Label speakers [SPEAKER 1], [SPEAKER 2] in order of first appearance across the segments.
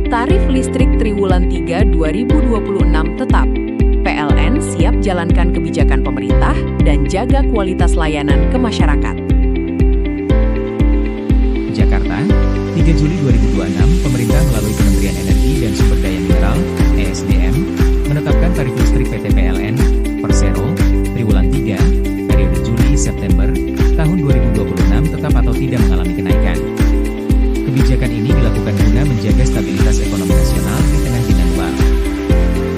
[SPEAKER 1] Tarif listrik triwulan 3 2026 tetap. PLN siap jalankan kebijakan pemerintah dan jaga kualitas layanan ke masyarakat.
[SPEAKER 2] Jakarta, 3 Juli 2026, pemerintah melalui Kementerian Energi dan Sumber Daya Mineral, (ESDM), menetapkan tarif listrik PT PLN, Persero, triwulan 3, periode Juli-September, tahun 2026 tetap atau tidak mengalami kenaikan. Kebijakan ini dilakukan guna menjaga stabilitas ekonomi nasional di tengah demand global.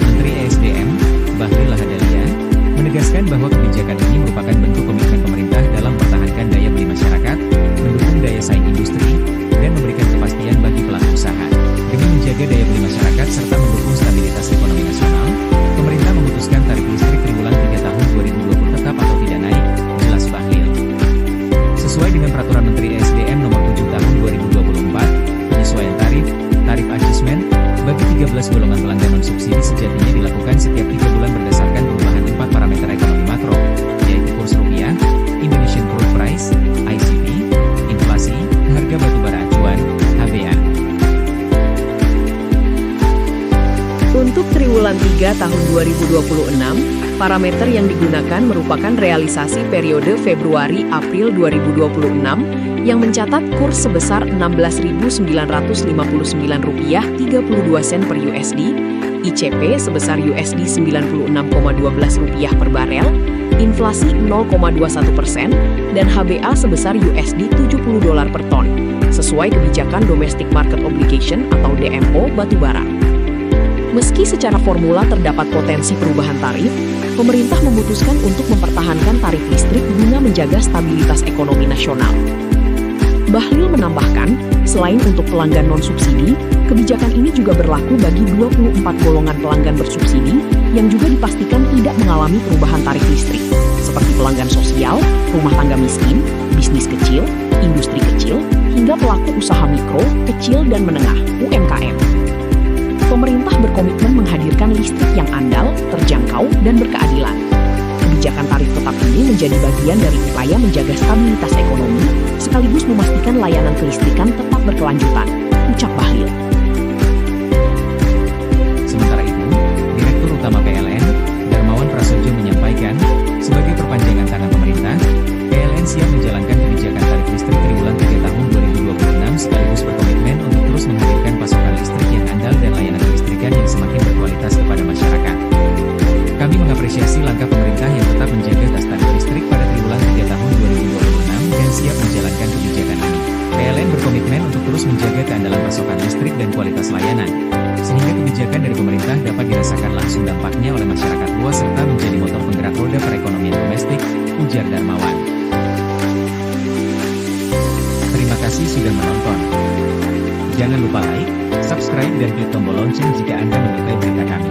[SPEAKER 2] Menteri ESDM, Bahlil Lahadalia, menegaskan bahwa kebijakan ini merupakan bentuk komitmen pemerintah dalam mempertahankan daya beli masyarakat, mendukung daya saing industri, dan memberikan kepastian bagi pelaku usaha. Demi menjaga daya beli masyarakat serta mendukung stabilitas ekonomi nasional, pemerintah memutuskan tarif listrik triwulan 3 tahun 2020 tetap atau tidak naik, jelas Bahlil. Sesuai dengan Peraturan Menteri ESDM Nomor 7 Tahun 2024, penyesuaian tarif adjustment, bagi 13 golongan pelanggan non-subsidi sejatinya dilakukan setiap 3 bulan berdasarkan perubahan 4 parameter ekonomi makro, yaitu kurs rupiah, Indonesian Crude Price, ICP, inflasi, harga batubara acuan, HBA.
[SPEAKER 1] Untuk triwulan 3 tahun 2026, parameter yang digunakan merupakan realisasi periode Februari-April 2026 yang mencatat kurs sebesar Rp16.959.32 per USD, ICP sebesar USD 96,12 rupiah per barel, inflasi 0,21%, dan HBA sebesar USD 70 dolar per ton, sesuai kebijakan Domestic Market Obligation atau DMO batubara. Meski secara formula terdapat potensi perubahan tarif, pemerintah memutuskan untuk mempertahankan tarif listrik guna menjaga stabilitas ekonomi nasional. Bahlil menambahkan, selain untuk pelanggan non-subsidi, kebijakan ini juga berlaku bagi 24 golongan pelanggan bersubsidi yang juga dipastikan tidak mengalami perubahan tarif listrik, seperti pelanggan sosial, rumah tangga miskin, bisnis kecil, industri kecil, hingga pelaku usaha mikro, kecil, dan menengah (UMKM). Pemerintah berkomitmen menghadirkan listrik yang andal, terjangkau, dan berkeadilan. Kebijakan tarif tetap ini menjadi bagian dari upaya menjaga stabilitas ekonomi, sekaligus memastikan layanan kelistrikan tetap berkelanjutan, ucap Bahlil.
[SPEAKER 2] Sementara itu, Direktur Utama PLN, Darmawan Prasojo menyampaikan, sebagai perpanjangan tangan pemerintah, PLN siap menjalankan kebijakan tarif listrik triwulan 3 tahun 2026 sekaligus berkomitmen untuk terus menghadirkan pasokan listrik yang andal dan layanan kelistrikan yang semakin berkualitas kepada masyarakat. Kami mengapresiasi langkah pemerintah yang tetap menjaga tas tarif listrik pada triwulan 3 tahun 2026 dan siap menjalankan kebijakan ini. PLN berkomitmen untuk terus menjaga keandalan pasokan listrik dan kualitas layanan, sehingga kebijakan dari pemerintah dapat dirasakan langsung dampaknya oleh masyarakat luas serta menjadi motor penggerak roda perekonomian domestik, ujar Darmawan. Terima kasih sudah menonton. Jangan lupa like, subscribe dan klik tombol lonceng jika Anda menyukai berita kami.